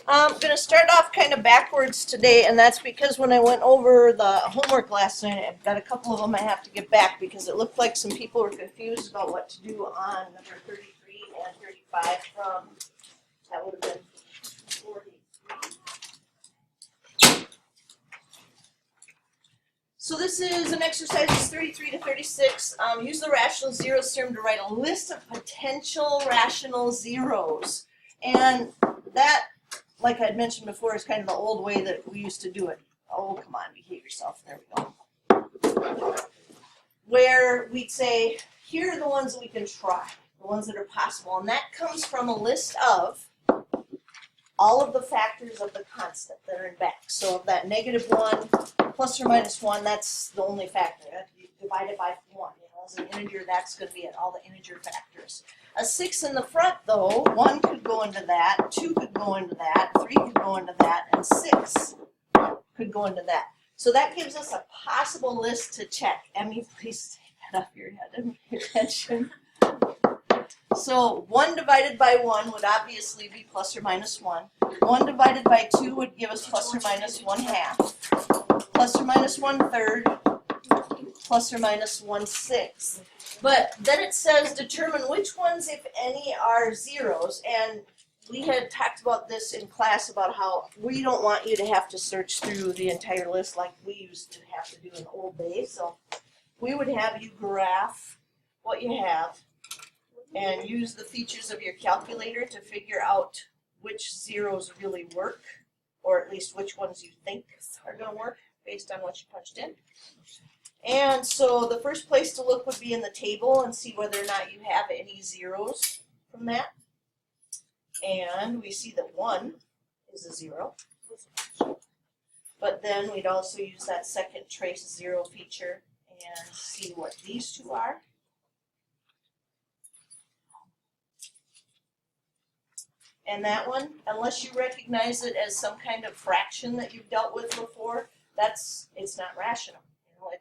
I'm going to start off kind of backwards today, and that's because when I went over the homework last night, I've got a couple of them I have to get back because it looked like some people were confused about what to do on number 33 and 35 from, that would have been 43. So this is an exercise 33 to 36. Use the rational zeros theorem to write a list of potential rational zeros. And that, like I had mentioned before, is kind of the old way that we used to do it. Oh, come on, behave yourself. There we go. Where we'd say, here are the ones that we can try, the ones that are possible. And that comes from a list of all of the factors of the constant that are in back. So of that -1 plus or minus 1, that's the only factor. You divide it by 1. You know, as an integer, that's going to be it, all the integer factors. A 6 in the front, though, 1 could go into that, 2 could go into that, 3 could go into that, and 6 could go into that. So that gives us a possible list to check. Emmy, please take that off your head and pay attention. So 1 divided by 1 would obviously be plus or minus 1. 1 divided by 2 would give us plus or minus 1/2. Plus or minus 1/3. Plus or minus 1/6. But then it says determine which ones, if any, are zeros. And we had talked about this in class about how we don't want you to have to search through the entire list like we used to have to do in old days. So we would have you graph what you have and use the features of your calculator to figure out which zeros really work, or at least which ones you think are going to work based on what you punched in. And so the first place to look would be in the table and see whether or not you have any zeros from that. And we see that 1 is a 0. But then we'd also use that second trace 0 feature and see what these two are. And that one, unless you recognize it as some kind of fraction that you've dealt with before, it's not rational. You know,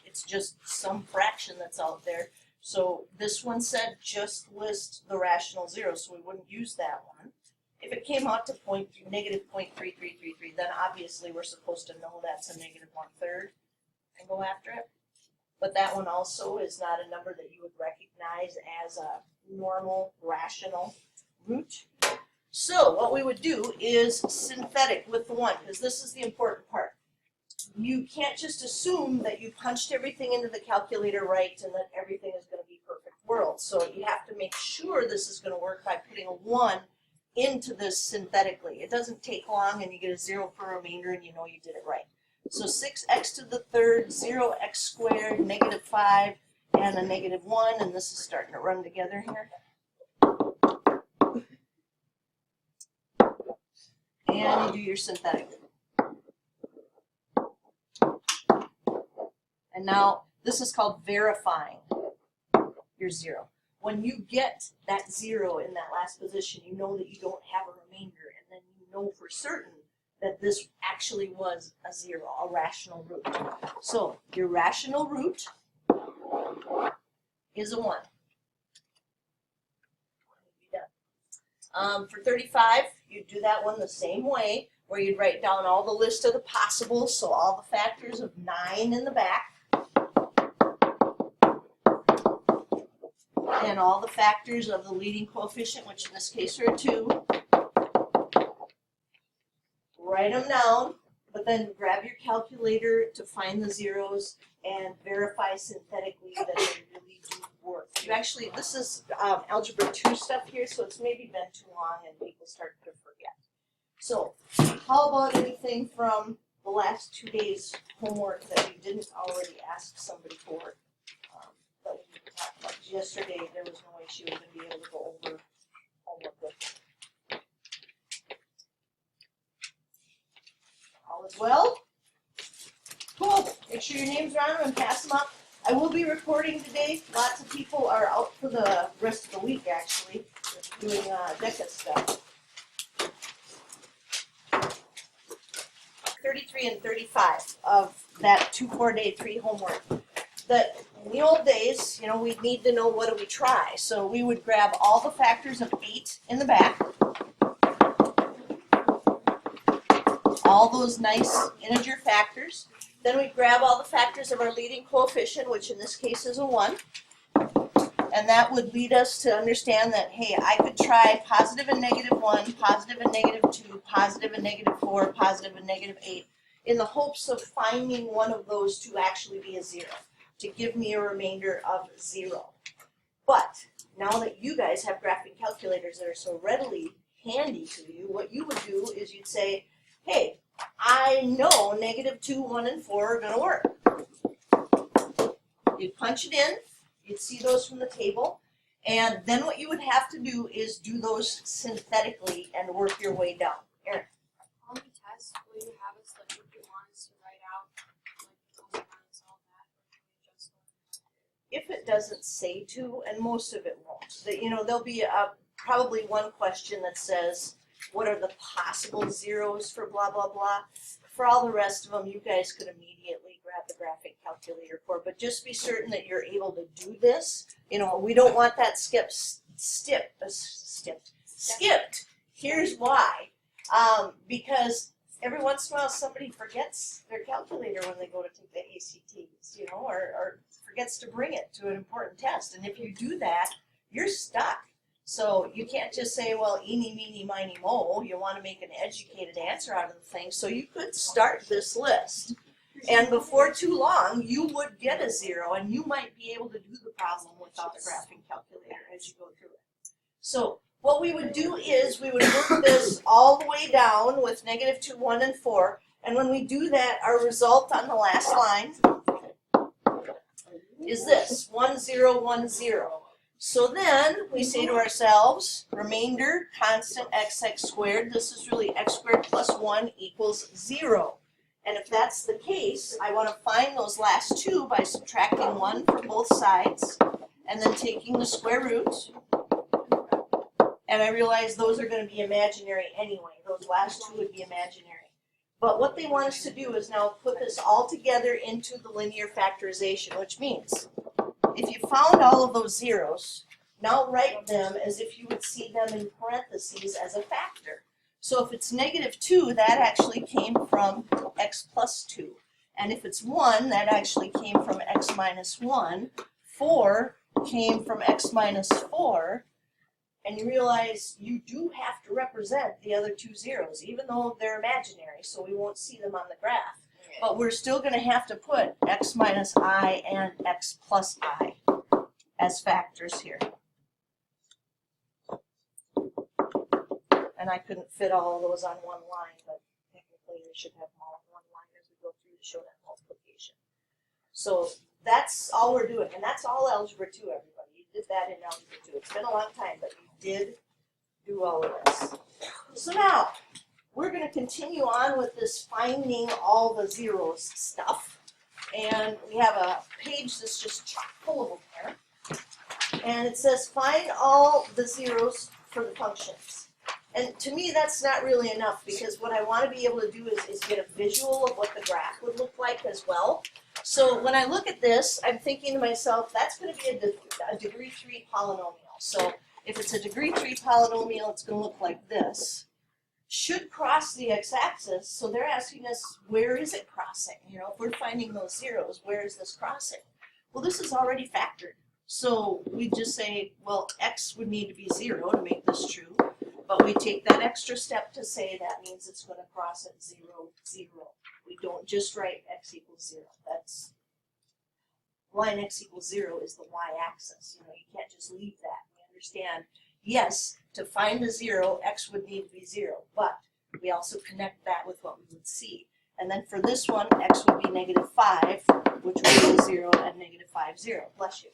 it's just some fraction that's out there. So this one said just list the rational zeros, so we wouldn't use that one. If it came out to -0.3333, then obviously we're supposed to know that's a -1/3 and go after it. But that one also is not a number that you would recognize as a normal rational root. So what we would do is synthetic with the 1, because this is the important part. You can't just assume that you punched everything into the calculator right and that everything is going to be perfect world. So you have to make sure this is going to work by putting a 1 into this synthetically. It doesn't take long and you get a 0 for a remainder and you know you did it right. So 6x to the third, 0x squared, -5, and a -1, and this is starting to run together here. And you do your synthetic. And now this is called verifying your 0. When you get that 0 in that last position, you know that you don't have a remainder, and then you know for certain that this actually was a 0, a rational root. So your rational root is a 1. For 35, you'd do that one the same way, where you'd write down all the list of the possibles, so all the factors of 9 in the back, and all the factors of the leading coefficient, which in this case are a 2. Write them down, but then grab your calculator to find the zeros and verify synthetically that they really do work. You actually, this is algebra 2 stuff here, so it's maybe been too long and people start to forget. So how about anything from the last 2 days' homework that you didn't already ask somebody for? That we talked about yesterday, there was no way she was going to be able to go over homework with. All is well? Cool. Make sure your names are on them and pass them up. I will be recording today. Lots of people are out for the rest of the week, actually, doing DECA stuff. 33 and 35 of that 2-4-day 3 homework. That in the old days, you know, we'd need to know what do we try. So we would grab all the factors of 8 in the back, all those nice integer factors. Then we grab all the factors of our leading coefficient, which in this case is a 1. And that would lead us to understand that, hey, I could try positive and negative 1, positive and negative 2, positive and negative 4, positive and negative 8, in the hopes of finding one of those to actually be a 0, to give me a remainder of 0. But now that you guys have graphing calculators that are so readily handy to you, what you would do is you'd say, hey, I know negative 2, 1, and 4 are going to work. You'd punch it in. You'd see those from the table, and then what you would have to do is do those synthetically and work your way down. Erin. On the test, will you have us, like, if you want us to write out, like, all that, just If it doesn't say to, and most of it won't, that, you know, there'll be probably one question that says, what are the possible zeros for blah, blah, blah. For all the rest of them, you guys could immediately grab the graphic calculator for, but just be certain that you're able to do this. You know, we don't want that skipped. Here's why. Because every once in a while somebody forgets their calculator when they go to take the ACTs, you know, or forgets to bring it to an important test. And if you do that, you're stuck. So you can't just say, well, eeny, meeny, miny, mo. You want to make an educated answer out of the thing. So you could start this list. And before too long, you would get a 0, and you might be able to do the problem without the graphing calculator as you go through it. So what we would do is we would work this all the way down with negative 2, 1, and 4. And when we do that, our result on the last line is this, 1, 0, 1, 0. So then we say to ourselves, remainder constant xx squared. This is really x squared plus 1 equals 0. And if that's the case, I want to find those last two by subtracting 1 from both sides and then taking the square root. And I realize those are going to be imaginary anyway. Those last two would be imaginary. But what they want us to do is now put this all together into the linear factorization, which means if you found all of those zeros, now write them as if you would see them in parentheses as a factor. So if it's negative 2, that actually came from x plus 2. And if it's 1, that actually came from x minus 1. 4 came from x minus 4. And you realize you do have to represent the other two zeros, even though they're imaginary, so we won't see them on the graph. But we're still going to have to put x minus I and x plus I as factors here. And I couldn't fit all of those on one line, but technically we should have them all on one line as we go through to show that multiplication. So that's all we're doing, and that's all Algebra 2, everybody. You did that in Algebra 2. It's been a long time, but you did do all of this. So now, we're going to continue on with this finding all the zeros stuff. And we have a page that's just chock full of them there. And it says find all the zeros for the functions. And to me, that's not really enough, because what I want to be able to do is get a visual of what the graph would look like as well. So when I look at this, I'm thinking to myself, that's going to be a degree 3 polynomial. So if it's a degree 3 polynomial, it's going to look like this. Should cross the x-axis, so they're asking us, where is it crossing? You know, if we're finding those zeros, where is this crossing? Well, this is already factored. So we just say, well, x would need to be 0 to make this true. But we take that extra step to say that means it's going to cross at 0, 0. We don't just write x equals 0. That's line x equals 0 is the y-axis. You know, you can't just leave that. We understand, yes, to find a 0, x would need to be 0, but we also connect that with what we would see. And then for this one, x would be negative 5, which would be 0 and negative 5, 0. Bless you.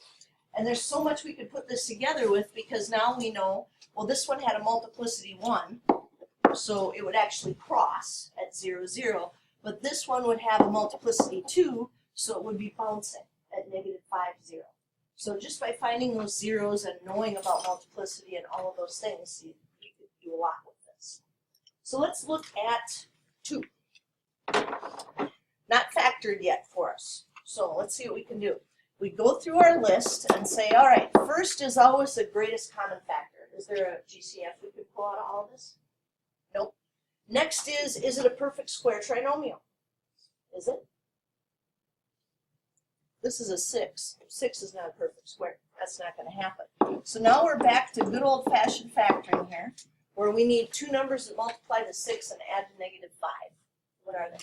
And there's so much we could put this together with, because now we know, well, this one had a multiplicity 1, so it would actually cross at 0, 0. But this one would have a multiplicity 2, so it would be bouncing at negative 5, 0. So just by finding those zeros and knowing about multiplicity and all of those things, you could do a lot with this. So let's look at 2. Not factored yet for us. So let's see what we can do. We go through our list and say, all right, first is always the greatest common factor. Is there a GCF we could pull out of all of this? Nope. Next is it a perfect square trinomial? Is it? This is a 6. 6 is not a perfect square. That's not going to happen. So now we're back to good old-fashioned factoring here, where we need two numbers that multiply to 6 and add to negative 5. What are they?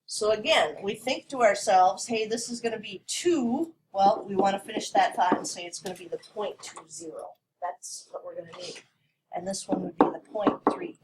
So again, we think to ourselves, hey, this is going to be 2. Well, we want to finish that thought and say it's going to be the 0.20. That's what we're going to need. And this one would be the 0.30.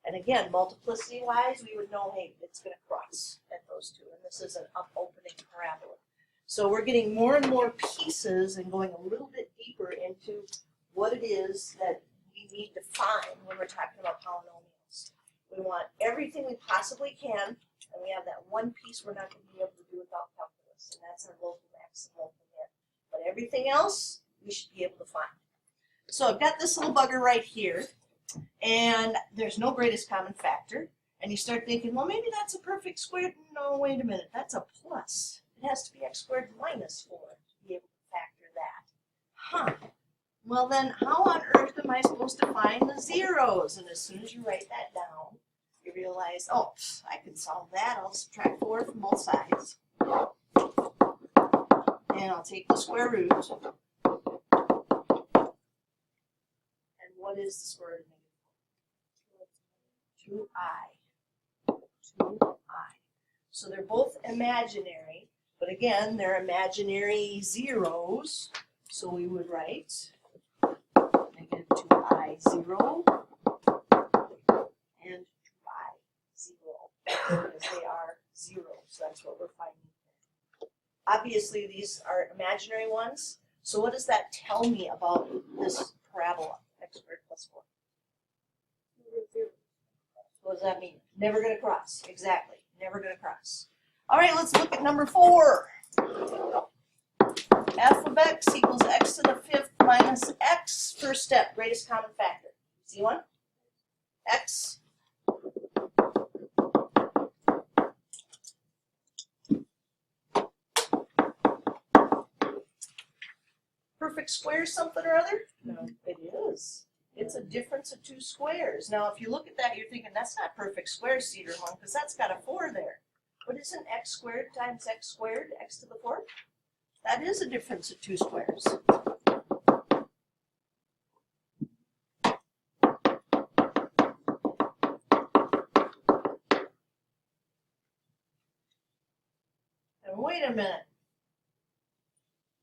And again, multiplicity-wise, we would know, hey, it's going to cross at those two. And this is an up-opening parabola. So we're getting more and more pieces and going a little bit deeper into what it is that we need to find when we're talking about polynomials. We want everything we possibly can, and we have that one piece we're not going to be able to do without calculus, and that's our local max and local min. But everything else, we should be able to find. So I've got this little bugger right here. And there's no greatest common factor. And you start thinking, well, maybe that's a perfect square. No, wait a minute. That's a plus. It has to be x squared minus 4 to be able to factor that. Huh. Well, then how on earth am I supposed to find the zeros? And as soon as you write that down, you realize, oh, I can solve that. I'll subtract 4 from both sides. And I'll take the square root. And what is the square root of negative 2i. 2i. So they're both imaginary, but again, they're imaginary zeros. So we would write negative 2i 0 and 2i 0 because they are zeros. That's what we're finding. Obviously, these are imaginary ones. So what does that tell me about this parabola, x squared plus 4? What does that mean? Never going to cross. Exactly. Never going to cross. All right, let's look at number 4. F of x equals x to the 5th minus x. First step, greatest common factor. See one? X. Perfect square something or other? No, it is. It's a difference of 2 squares. Now, if you look at that, you're thinking, that's not perfect square, Cedar Home, because that's got a 4 there. But isn't x squared times x squared, x to the 4th? That is a difference of 2 squares. And wait a minute.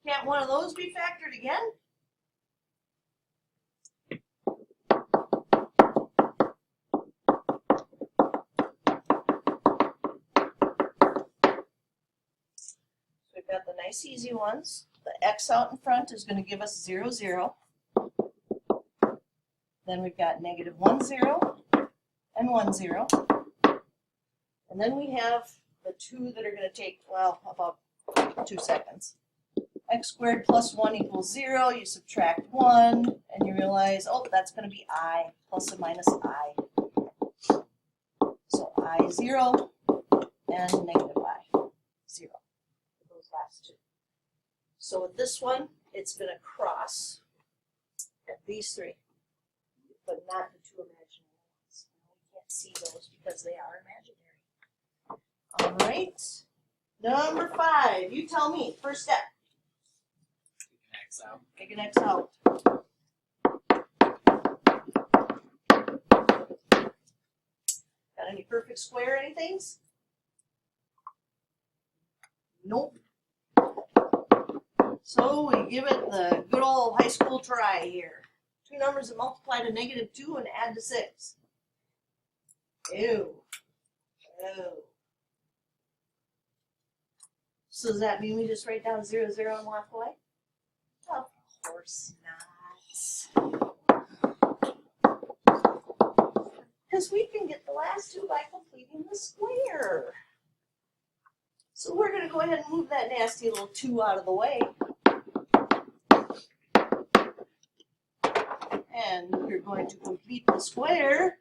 Can't one of those be factored again? We've got the nice easy ones. The x out in front is going to give us 0, 0. Then we've got negative 1, 0 and 1, 0. And then we have the 2 that are going to take, well, about 2 seconds. X squared plus 1 equals 0. You subtract 1 and you realize, oh, that's going to be I plus or minus I. So I 0 and negative I 0. Those last two. So with this one, it's going to cross at these 3, but not the 2 imaginary ones. We can't see those because they are imaginary. All right. Number 5. You tell me. First step. X out. Take an X out. Got any perfect square anythings? Nope. So we give it the good old high school try here. 2 numbers that multiply to negative 2 and add to 6. Ew. Ew. So does that mean we just write down 0, 0 and walk away? Of course not. Because we can get the last 2 by completing the square. So we're going to go ahead and move that nasty little 2 out of the way. And we're going to complete the square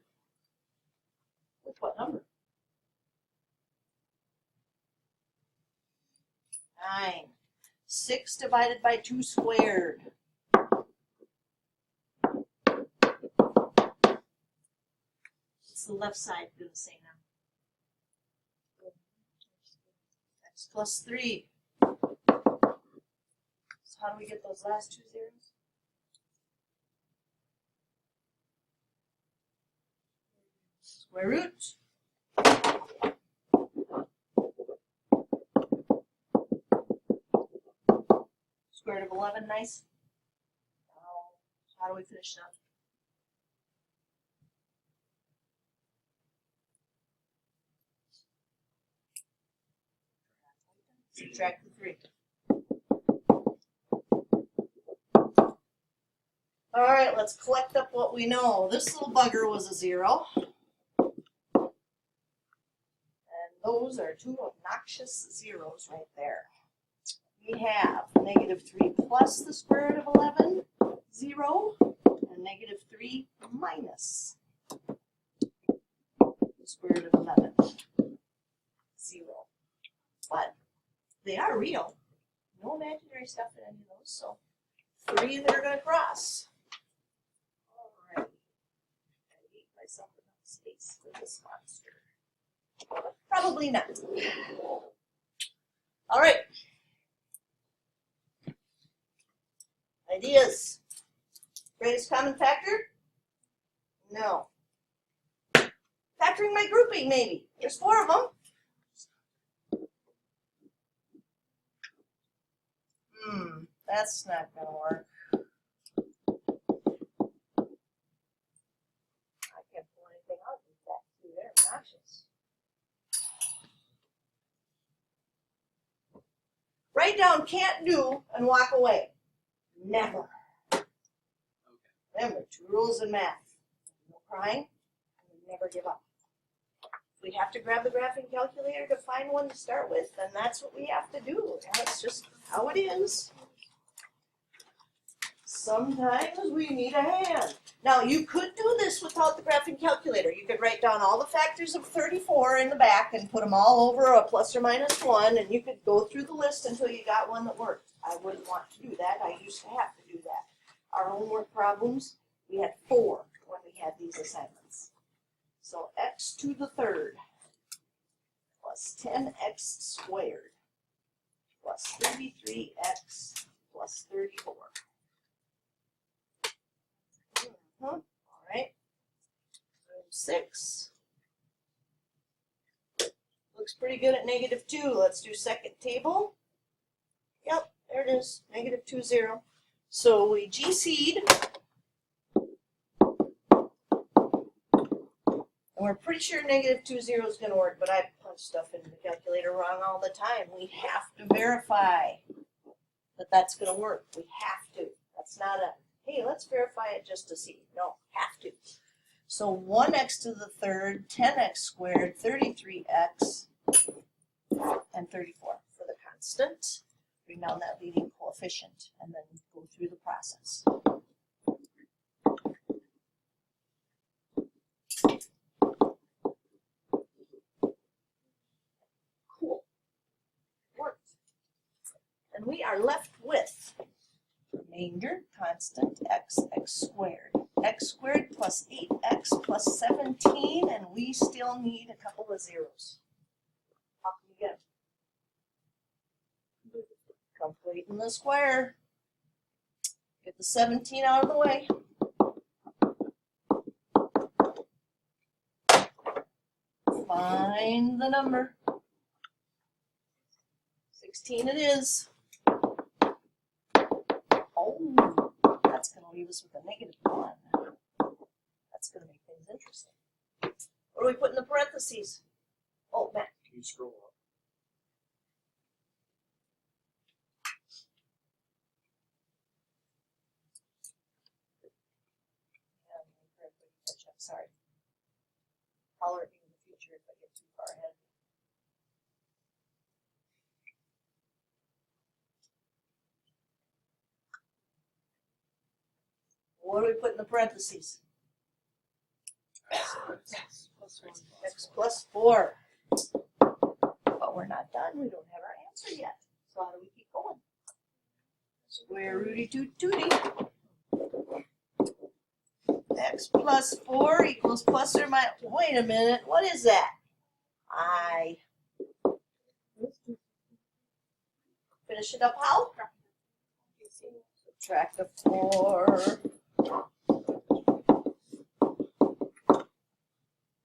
with what number? 9. 6 divided by 2 squared. What's the left side gonna say now? X plus 3. So how do we get those last two zeros? Square root. Square root of 11, nice. How do we finish it up? Subtract the 3. All right, let's collect up what we know. This little bugger was a 0. And those are two obnoxious zeros right there. We have negative 3 plus the square root of 11, 0, and negative 3 minus the square root of 11, 0. But they are real. No imaginary stuff in any of those, so 3 that are going to cross. All right. I need myself enough space for this monster. Probably not. All right. Ideas. Greatest common factor? No. Factoring by grouping, maybe. There's 4 of them. That's not going to work. I can't pull anything out with that too. They're obnoxious. Write down can't do and walk away. Never. Remember, 2 rules in math. No crying and never give up. If we have to grab the graphing calculator to find one to start with, then that's what we have to do. That's just how it is. Sometimes we need a hand. Now, you could do this without the graphing calculator. You could write down all the factors of 34 in the back and put them all over a plus or minus 1, and you could go through the list until you got one that worked. I wouldn't want to do that. I used to have to do that. Our homework problems, we had 4 when we had these assignments. So x to the 3rd plus 10x squared plus 33x plus 34. All right. 6. Looks pretty good at negative 2. Let's do second table. Yep, there it is. Negative 2, 0. So we GC'd. And we're pretty sure negative 2, 0 is going to work, but I punch stuff into the calculator wrong all the time. We have to verify that that's going to work. We have to. That's not a, hey, let's verify it just to see. No, have to. So 1x to the 3rd, 10x squared, 33x, and 34 for the constant. Bring down that leading coefficient and then go through the process. Cool. Worked. And we are left with remainder constant x squared. X squared plus 8x plus 17, and we still need a couple of zeros. How can we get them? Completing the square. Get the 17 out of the way. Find the number. 16 it is. Oh, that's going to leave us with a negative 1. That's going to make things interesting. What do we put in the parentheses? Oh, Matt. Can you scroll up? Catch up. Sorry. Holler at me in the future if I get too far ahead. What do we put in the parentheses? X plus 4. But we're not done. We don't have our answer yet. So how do we keep going? Square rooty toot tooty. x plus 4 equals plus or minus, wait a minute, what is that? I. Finish it up how? Subtract the 4.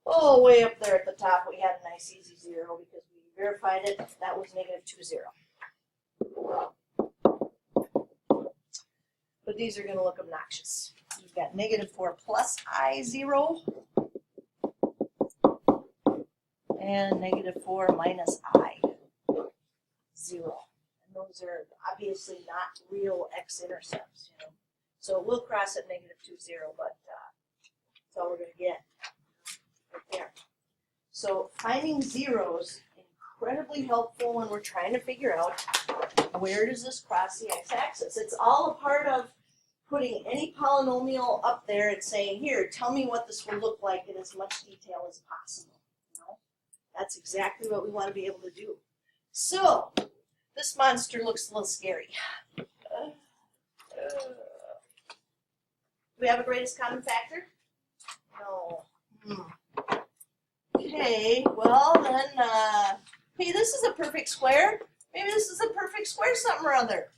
Oh, way up there at the top, we had a nice easy 0 because we verified it. That was negative 2, 0. But these are going to look obnoxious. We've got negative 4 plus I 0 and negative 4 minus I 0. And those are obviously not real x-intercepts, you know. So we'll cross at negative 2, 0, but that's all we're going to get right there. So finding zeros, incredibly helpful when we're trying to figure out where does this cross the x-axis. It's all a part of putting any polynomial up there and saying, here, tell me what this will look like in as much detail as possible. You know? That's exactly what we want to be able to do. So, this monster looks a little scary. Do we have a greatest common factor? No. Okay, well then, hey, this is a perfect square. Maybe this is a perfect square something or other.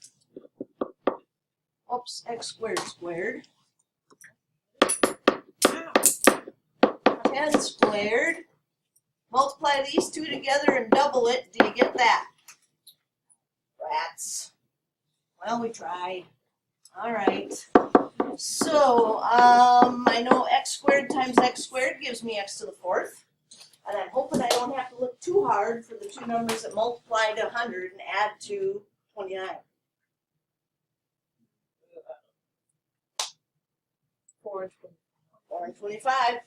Oops, x squared squared. 10 squared. Multiply these two together and double it. Do you get that? Rats. Well, we tried. All right. So, I know x squared times x squared gives me x to the 4th. And I'm hoping I don't have to look too hard for the two numbers that multiply to 100 and add to 29. 4 and 25.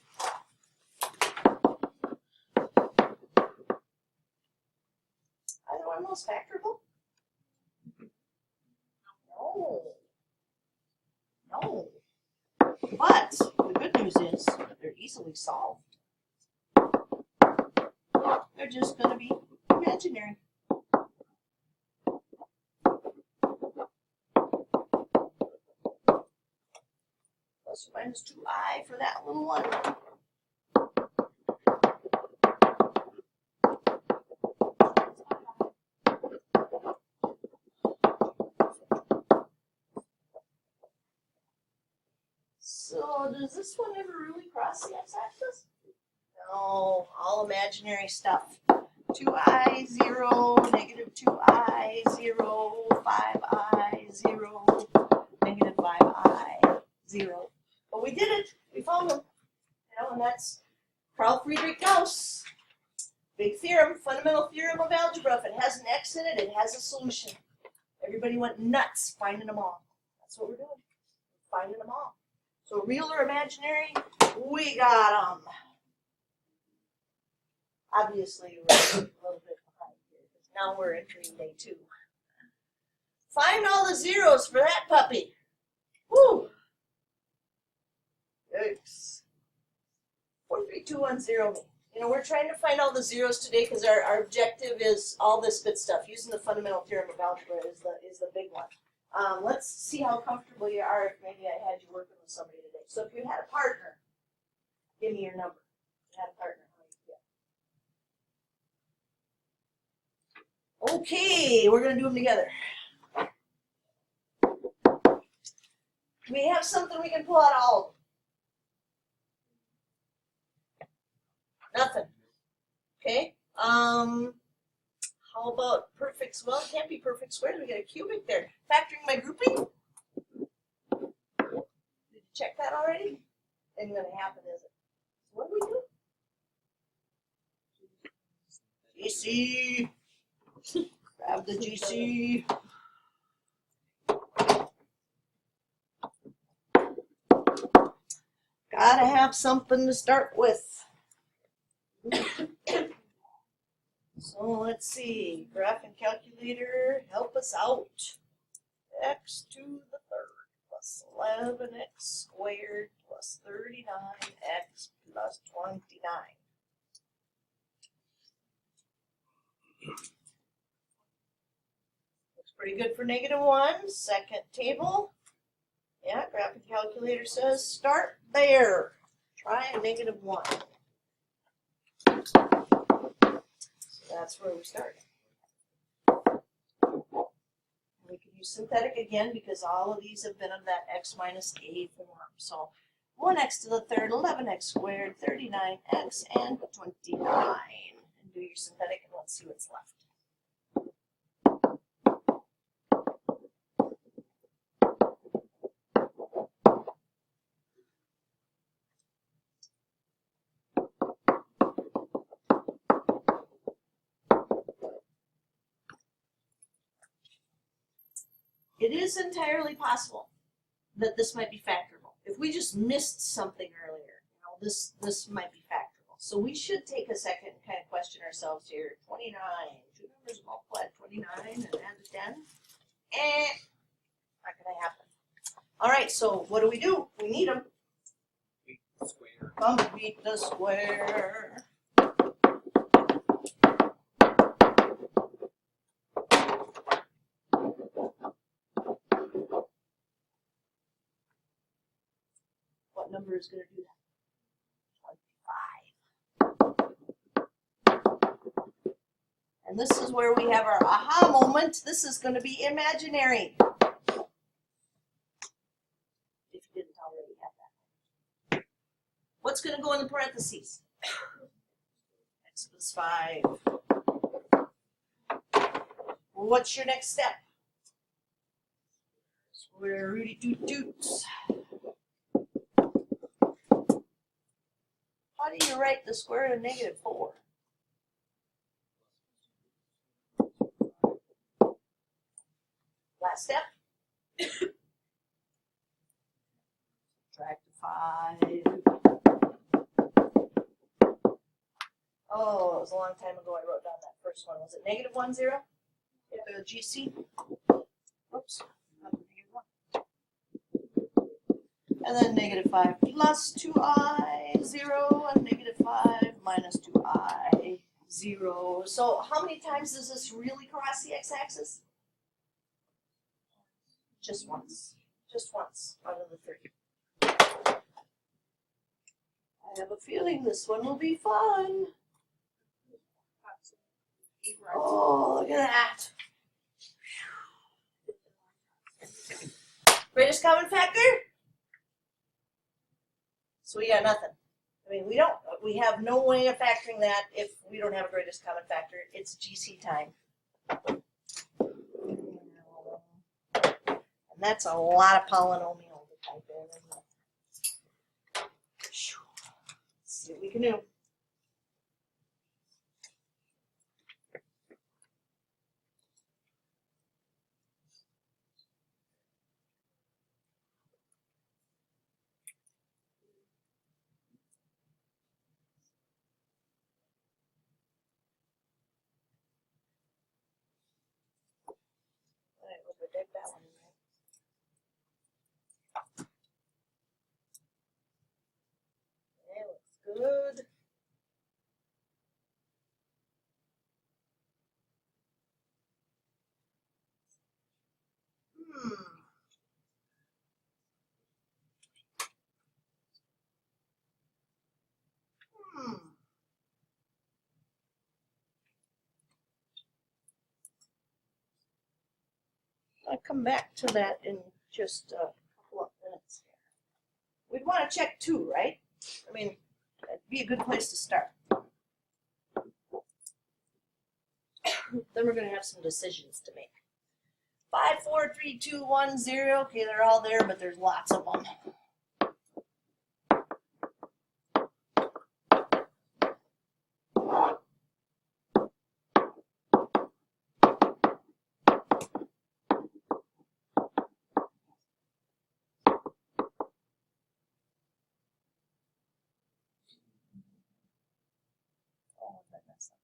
Either one most factorable? No. No. But the good news is they're easily solved. They're just going to be imaginary. Plus or minus 2i for that little one. So does this one ever really cross the x-axis? No, all imaginary stuff. 2i, 0, negative 2i, 0, 5i, 0, negative 5i, 0. But we did it. We found them. You know, and that's Carl Friedrich Gauss. Big theorem, fundamental theorem of algebra. If it has an x in it, it has a solution. Everybody went nuts finding them all. That's what we're doing. Finding them all. So real or imaginary, we got them. Obviously, we're a little bit behind here because now we're entering day 2. Find all the zeros for that puppy. Woo! Yikes. 43210. You know, we're trying to find all the zeros today because our objective is all this good stuff. Using the fundamental theorem of algebra is the big one. Let's see how comfortable you are if maybe I had you working with somebody today. So if you had a partner, give me your number. If you had a partner, how you feel? Okay, we're going to do them together. We have something we can pull out all of them. Nothing. Okay. How about perfect? Well, it can't be perfect squares. We got a cubic there. Factoring by grouping. Did you check that already? Ain't gonna happen, is it? What do we do? GC. Grab the GC. Gotta have something to start with. So let's see, graphing calculator, help us out. X to the 3rd plus 11x squared plus 39x plus 29. Looks pretty good for -1. Second table. Yeah, graphing calculator says start there. Try a -1. So that's where we start. We can use synthetic again because all of these have been of that x minus a form. So 1x to the third, 11x squared, 39x, and 29. And do your synthetic, and let's see what's left. It is entirely possible that this might be factorable. If we just missed something earlier, this might be factorable. So we should take a second and kind of question ourselves here. 29, two numbers multiplied 29 and add to 10. Not gonna happen. All right, so what do? We need them. Square. Complete the square. What number is going to do that? 25. And this is where we have our aha moment. This is going to be imaginary. If you didn't already have that. What's going to go in the parentheses? X plus 5. Well, what's your next step? Square rooty doot doots. How do you write the square root of -4? Last step. Subtract 5. Oh, it was a long time ago I wrote down that first one. Was it -1, 0? The GC? Oops. Not -1. And then -5 plus 2i, 0, and -5 minus 2i, 0. So how many times does this really cross the x-axis? Just once. Just once out of the 3. I have a feeling this one will be fun. Oh, look at that. Greatest common factor? So we got nothing. I mean, we have no way of factoring that if we don't have a greatest common factor. It's GC time. And that's a lot of polynomial to type in, isn't it? Let's see what we can do. All right, we'll go take that one. Okay, looks good. I'll come back to that in just a couple of minutes. We'd want to check 2, right? I mean, that'd be a good place to start. Then we're going to have some decisions to make. 5, 4, 3, 2, 1, 0. Okay, they're all there, but there's lots of them. Oh, what did I mess up?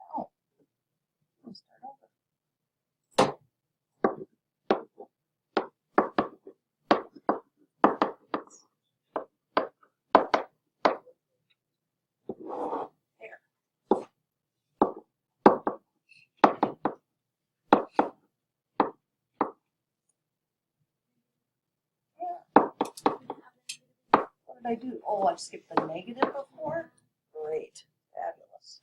Oh, let's start over. I do? Oh, I skipped the negative before? Great, fabulous.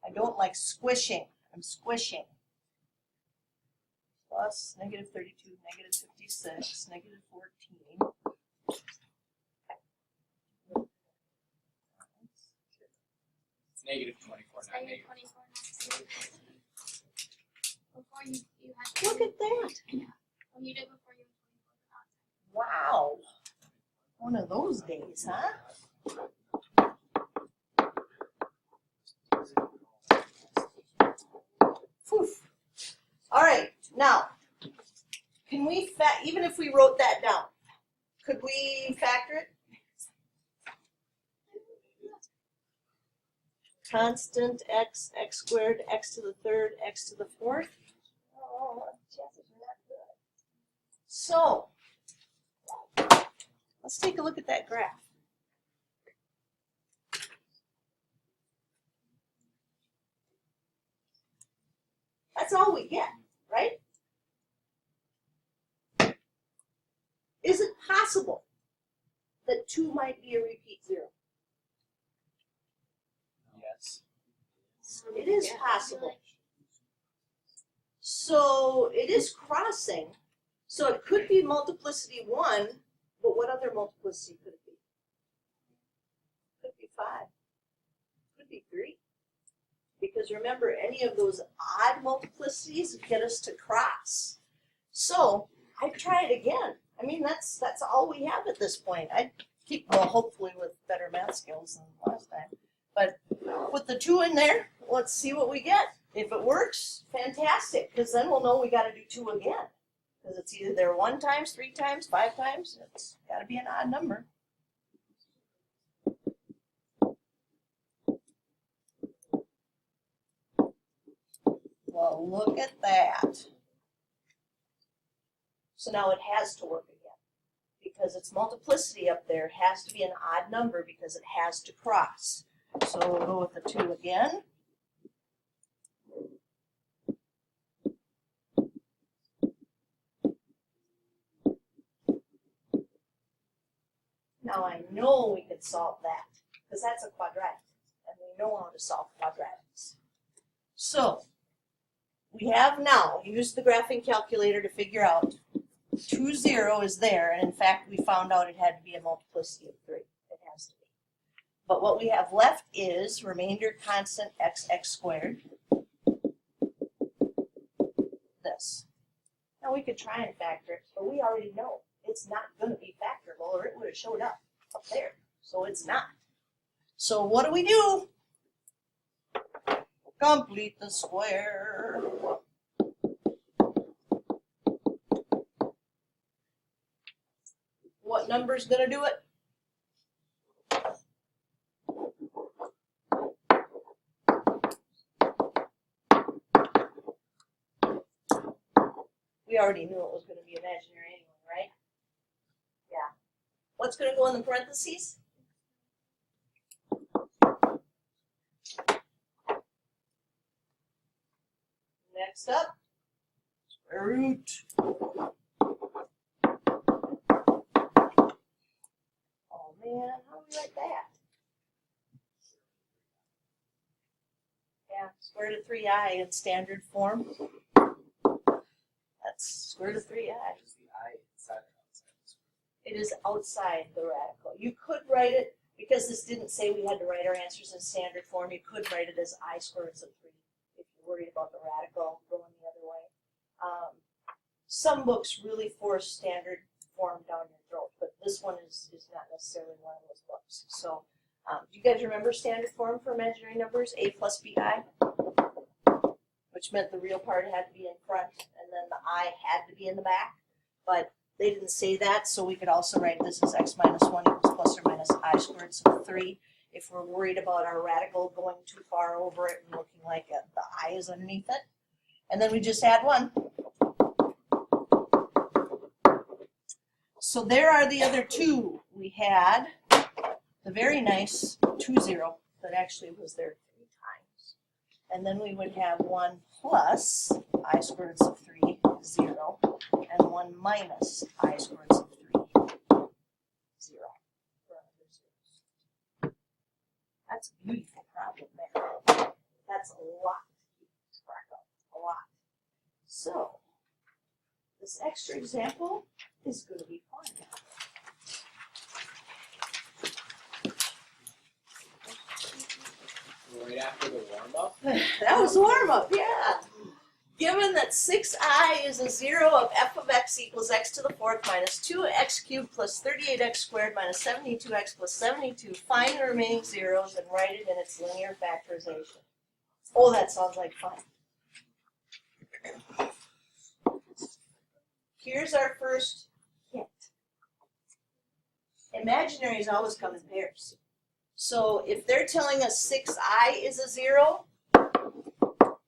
I don't like squishing. I'm squishing. Plus negative 32, negative 56, negative 14. It's negative 24, It's not negative negative. 24 now. Before you had. Look at that. When you did before you had 24. Wow. One of those days, huh? Phew. All right, now, can we, even if we wrote that down, could we factor it? Constant x, x squared, x to the third, x to the fourth. Oh, chances are not good. So, let's take a look at that graph. That's all we get, right? Is it possible that 2 might be a repeat 0? Yes. It is possible. So it is crossing. So it could be multiplicity 1, but what other multiplicity could it be? Could be 5. Could be 3. Because remember, any of those odd multiplicities get us to cross. So I'd try it again. I mean, that's all we have at this point. I'd keep, well, hopefully with better math skills than last time. But put the 2 in there. Let's see what we get. If it works, fantastic, because then we'll know we got to do 2 again. Because it's either there 1 times, 3 times, 5 times. It's got to be an odd number. Well, look at that. So now it has to work again. Because its multiplicity up there has to be an odd number because it has to cross. So we'll go with the 2 again. Now I know we could solve that because that's a quadratic and we know how to solve quadratics. So we have now used the graphing calculator to figure out 2, 0 is there, and in fact we found out it had to be a multiplicity of 3. It has to be. But what we have left is remainder constant x, x squared. This. Now we could try and factor it, but we already know it's not going to be factorable or it would have showed up there. So it's not. So what do? Complete the square. What number's going to do it? We already knew it was going to be imaginary anyway, right? Yeah. What's going to go in the parentheses? Next up, square root. Oh man, how do we write that? Yeah, square root of 3i in standard form. That's square root of 3i. Is the I inside or outside the square? It is outside the radical. You could write it, because this didn't say we had to write our answers in standard form, you could write it as I square root of 3 if you're worried about the radical going the other way. Some books really force standard form down your throat, but this one is not necessarily one of those books. So do you guys remember standard form for imaginary numbers? A plus bi, which meant the real part had to be in front and then the I had to be in the back. But they didn't say that, so we could also write this as x minus 1 equals plus or minus I squared, so 3. If we're worried about our radical going too far over it and looking like the I is underneath it. And then we just add 1. So there are the other 2. We had the very nice 2, 0 that actually was there 3 times. And then we would have 1 plus I squared roots of 3, 0, and 1 minus I squared roots of 3, 0. That's a beautiful problem there. That's a lot to keep track of, a lot. So, this extra example is going to be fun. Right after the warm up. That was warm up, yeah. Given that 6I is a 0 of f of x equals x to the 4th minus 2x cubed plus 38x squared minus 72x plus 72, find the remaining zeros and write it in its linear factorization. Oh, that sounds like fun. Here's our first hint. Imaginaries always come in pairs. So if they're telling us 6I is a 0,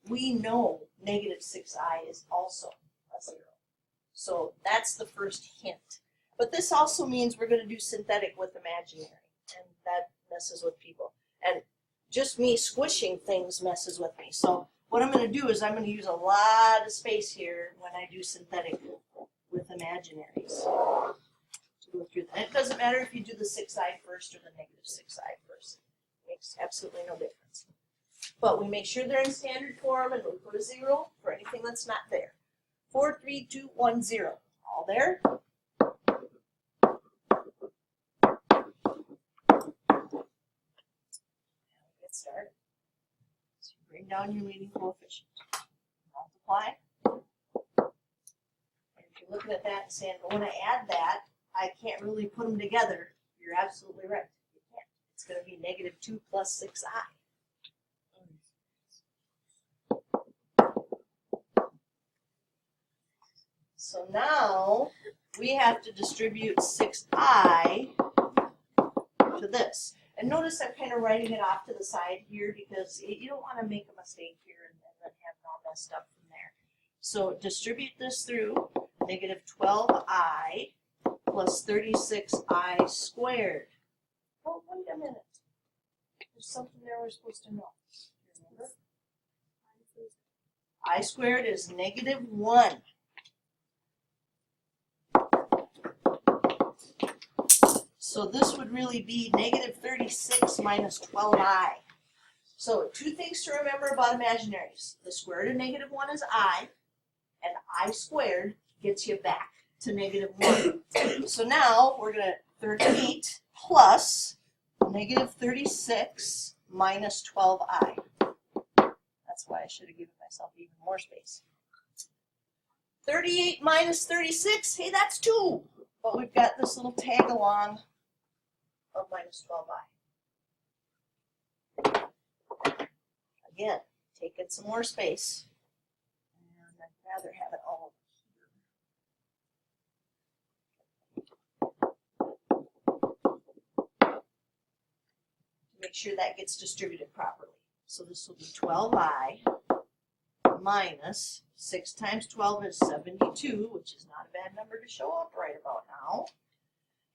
we know negative 6I is also a 0. So that's the first hint. But this also means we're going to do synthetic with imaginary, and that messes with people. And just me squishing things messes with me. So what I'm going to do is I'm going to use a lot of space here when I do synthetic with imaginaries. To go through that. It doesn't matter if you do the 6I first or the negative 6I first. It makes absolutely no difference. But we make sure they're in standard form and we put a 0 for anything that's not there. 4, 3, 2, 1, 0. All there. Get started. So you bring down your leading coefficient. Multiply. And if you're looking at that and saying, well, when I add that, I can't really put them together. You're absolutely right. You can't. It's going to be negative 2 plus 6I. So now we have to distribute 6I to this. And notice I'm kind of writing it off to the side here because you don't want to make a mistake here and then have it all messed up from there. So distribute this through negative 12I plus 36I squared. Oh, wait a minute. There's something there we're supposed to know. Remember? I squared is negative 1. So this would really be negative 36 minus 12I. So 2 things to remember about imaginaries. The square root of negative 1 is I, and I squared gets you back to negative 1. So now we're going to 38 plus negative 36 minus 12I. That's why I should have given myself even more space. 38 minus 36, hey, that's 2. But we've got this little tag along of minus 12I. Again, taking some more space. And I'd rather have it all here. To make sure that gets distributed properly. So this will be 12I minus 6 times 12 is 72, which is not a bad number to show up right about now.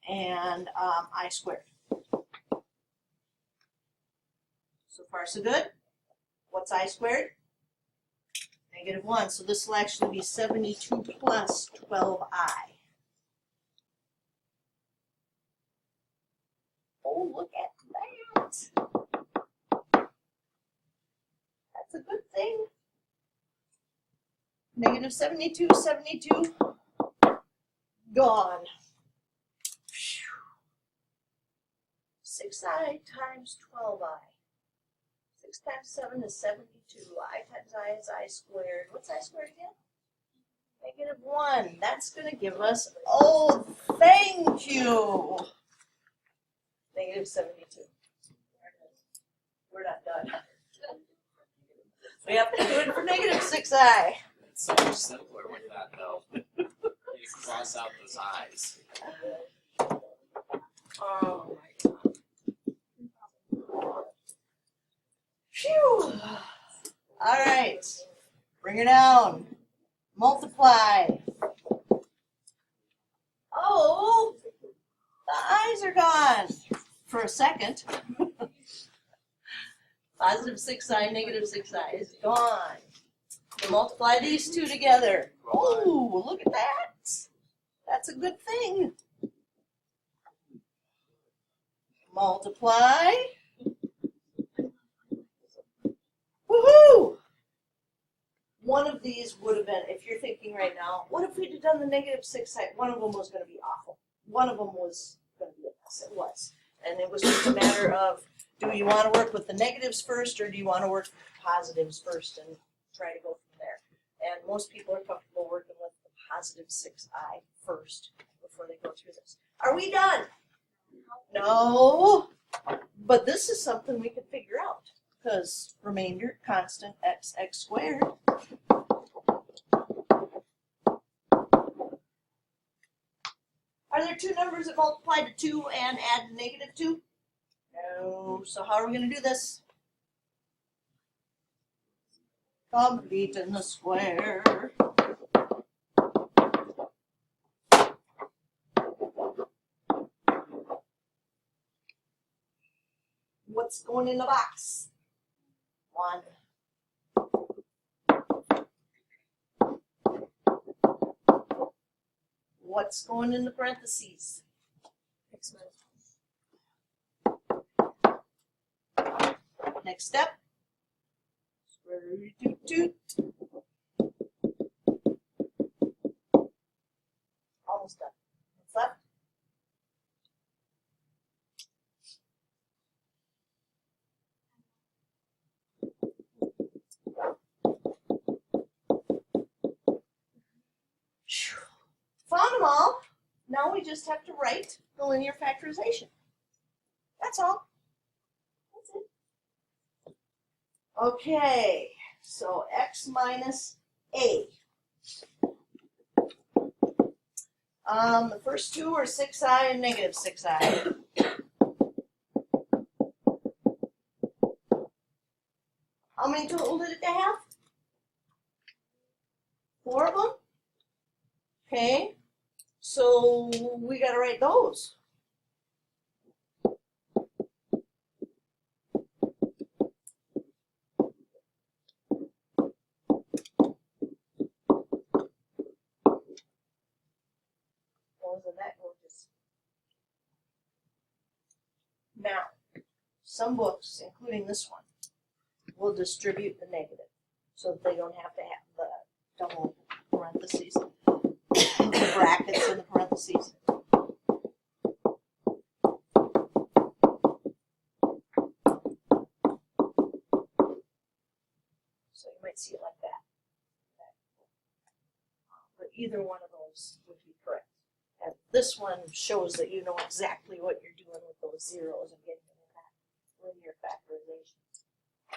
And I squared. So far so good. What's I squared? Negative 1. So this will actually be 72 plus 12I. Oh, look at that. That's a good thing. Negative 72, 72, gone. 6I times 12I. 6 times 7 is 72. I times I is I squared. What's I squared again? Negative 1. That's going to give us, oh, thank you. Negative 72. We're not done. We have to do it for negative 6I. It's so much simpler with that though. You cross out those eyes. Oh my God. Phew. All right. Bring her down. Multiply. Oh, the eyes are gone for a second. Positive 6i, negative 6i is gone. You multiply these two together. Oh, look at that. That's a good thing. Multiply. Woohoo! One of these would have been, if you're thinking right now, what if we'd have done the negative 6i? One of them was going to be awful. One of them was going to be a mess. It was. And it was just a matter of, do you want to work with the negatives first, or do you want to work with the positives first and try to go from there? And most people are comfortable working with the positive 6i first before they go through this. Are we done? No. But this is something we can figure out, because remainder constant x squared. Are there two numbers that multiply to 2 and add negative 2? No. So how are we going to do this? Complete in the square. What's going in the box? 1. What's going in the parentheses? X minus Next step. Square root toot. Almost done. What's left? Phew. Found them all. Now we just have to write the linear factorization. That's all. That's it. Okay, so x minus a. The first two are 6i and negative 6i. How many total did it have? 4 of them? Okay, so we gotta write those. Wasn't that gorgeous? Now, some books, including this one, will distribute the negative so that they don't have to have the double parentheses, the brackets and the parentheses. So you might see it like that. But either one of those would be correct. And this one shows that you know exactly what you're doing with those zeros and getting them in that linear factorization.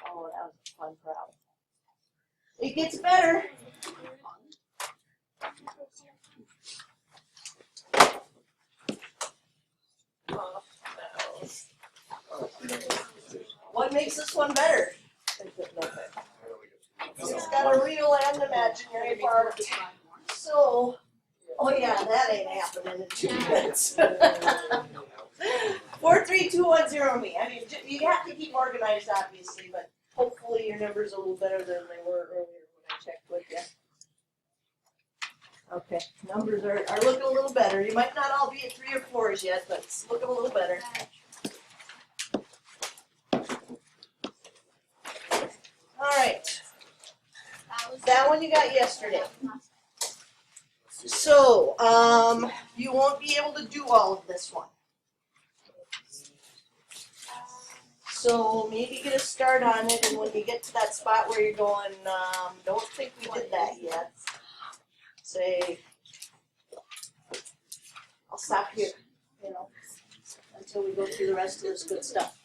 Oh, that was a fun problem. It gets better. What makes this one better? It's got a real and imaginary part. So, oh yeah, that ain't happening in 2 minutes. 4, 3, 2, 1, 0 me. I mean, you have to keep organized, obviously, but hopefully your numbers are a little better than they were earlier when I checked with you. Okay, numbers are looking a little better. You might not all be at 3 or 4s yet, but it's looking a little better. All right, that one you got yesterday. So, you won't be able to do all of this one. So maybe get a start on it, and when you get to that spot where you're going, don't think we did that yet. Say, I'll stop here, you know, until we go through the rest of this good stuff.